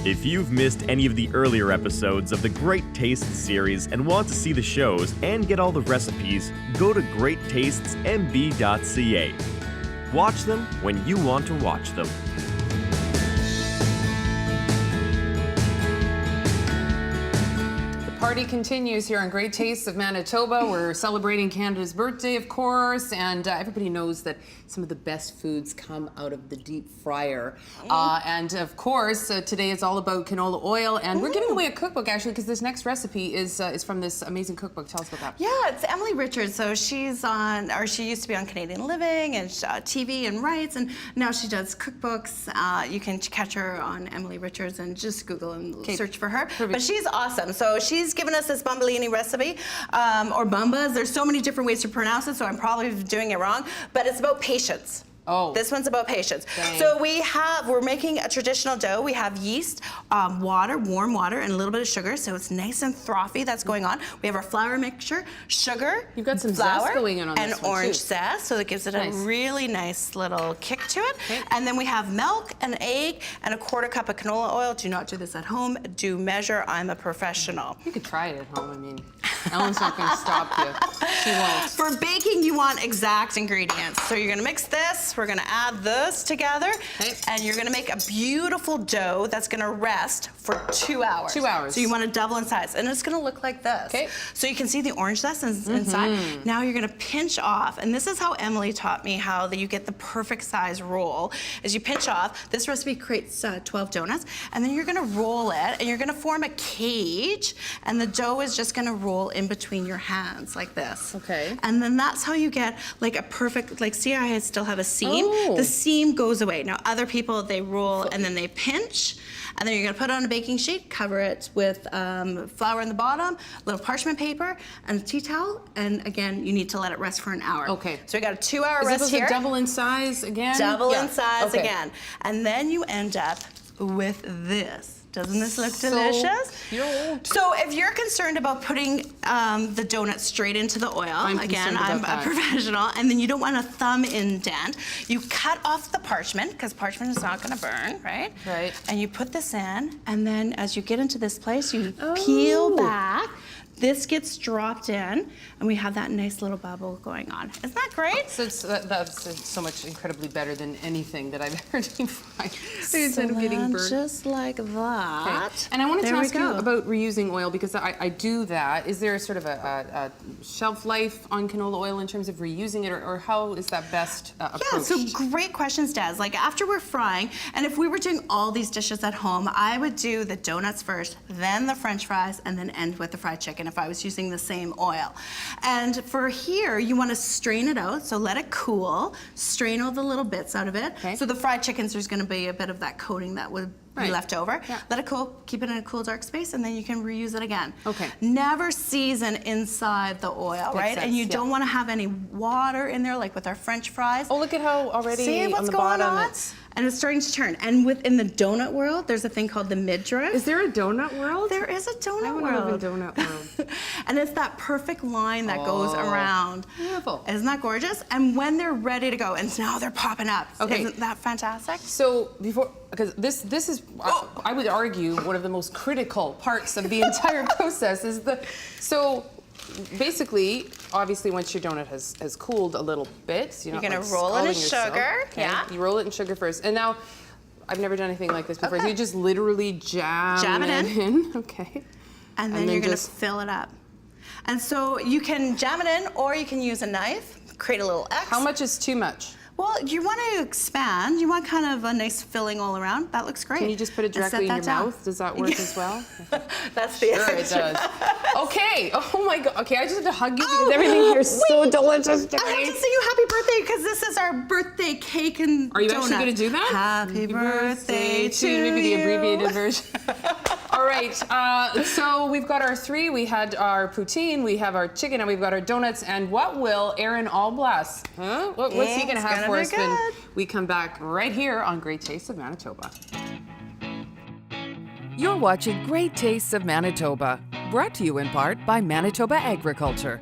If you've missed any of the earlier episodes of the Great Tastes series and want to see the shows and get all the recipes, go to GreatTastesMB.ca. Watch them when you want to watch them. Party continues here on Great Tastes of Manitoba. We're celebrating Canada's birthday, of course, and everybody knows that some of the best foods come out of the deep fryer. And of course, today is all about canola oil, and we're giving away a cookbook actually because this next recipe is from this amazing cookbook. Tell us about that. Yeah, it's Emily Richards. So she's on, or she used to be on Canadian Living and TV and Rights, and now she does cookbooks. You can catch her on Emily Richards and just Google and search for her. Perfect. But she's awesome. So she's given us this Bombolini recipe, or Bumbas. There's so many different ways to pronounce it, so I'm probably doing it wrong, but it's about patience. Oh. This one's about patience. Dang. So we're making a traditional dough. We have yeast, water, warm water, and a little bit of sugar, so it's nice and frothy. That's going on. We have our flour mixture, sugar, You've got some flour, zest going on and this one, orange too. zest, so that gives it Nice. a really nice little kick to it. Okay. And then we have milk, an egg, and a quarter cup of canola oil. Do not do this at home. Do measure. I'm a professional. You could try it at home. I mean, Ellen's not going to stop you. She won't. For baking, you want exact ingredients. So you're gonna mix this, we're gonna add this together, and you're gonna make a beautiful dough that's gonna rest for 2 hours. 2 hours. So you wanna double in size, and it's gonna look like this. Okay. So you can see the orange zest inside. Now you're gonna pinch off, and this is how Emily taught me how that you get the perfect size roll, is you pinch off. This recipe creates 12 donuts, and then you're gonna roll it, and you're gonna form a cage, and the dough is just gonna roll in between your hands like this. Okay. And then that's how you get like a perfect, like see I still have a seam? Oh. The seam goes away. Now other people, they roll and then they pinch, and then you're gonna put it on a baking sheet, cover it with flour in the bottom, a little parchment paper, and a tea towel, and again, you need to let it rest for an hour. Okay. So we got a 2 hour Is rest it here. double in size again? Double Yeah. in size Okay. again. And then you end up with this. Doesn't this look delicious? Cute. So if you're concerned about putting the donut straight into the oil, I'm again, concerned I'm about a that. professional, and then you don't want a thumb indent, you cut off the parchment, because parchment is not gonna burn, right? Right. And you put this in, and then as you get into this place, you peel back. This gets dropped in, and we have that nice little bubble going on. Isn't that great? So that's so much incredibly better than anything that I've ever deep fried. So Instead of getting burnt. just like that. Okay. And I wanted to There we ask you go. about reusing oil because I do that. Is there sort of a shelf life on canola oil in terms of reusing it, or how is that best approached? Yeah, so great questions, Des. Like after we're frying, and if we were doing all these dishes at home, I would do the donuts first, then the French fries, and then end with the fried chicken if I was using the same oil. And for here, you want to strain it out, so let it cool, strain all the little bits out of it. Okay. So the fried chickens, there's going to be a bit of that coating that would be left over. Yeah. Let it cool, keep it in a cool, dark space, and then you can reuse it again. Okay. Never season inside the oil, right? sense, And you yeah. don't want to have any water in there, like with our French fries. Oh, look at how already See on what's the going bottom on? it's... And it's starting to turn. And within the donut world, there's a thing called the midriff. Is there a donut world? There is a donut I world. want to live in donut world. And it's that perfect line that goes around. Beautiful. Isn't that gorgeous? And when they're ready to go, and now they're popping up. Okay. Isn't that fantastic? So before, because this is, I would argue, one of the most critical parts of the entire process is so basically, obviously, once your donut has cooled a little bit, you're gonna like roll it in scalding yourself. sugar, Okay. yeah. You roll it in sugar first, and now I've never done anything like this before. So Okay. you just literally jam it it in. Okay. And then you're gonna fill it up. And so you can jam it in, or you can use a knife, create a little X. How much is too much? Well, you want to expand. You want kind of a nice filling all around. That looks great. Can you just put it And set directly in your that down. mouth? Does that work as well? That's the Sure, it answer. does. Okay. Oh my God. Okay, I just have to hug you because everything here is so delicious today. I have to sing you happy birthday because this is our birthday cake and Are you donut. actually going to do that? Happy birthday to you. Maybe the abbreviated version. All right. So we've got our three. We had our poutine, we have our chicken, and we've got our donuts. And what will Aaron Allblass? Huh? What's he going to have for us when we come back right here on Great Tastes of Manitoba? You're watching Great Tastes of Manitoba, brought to you in part by Manitoba Agriculture.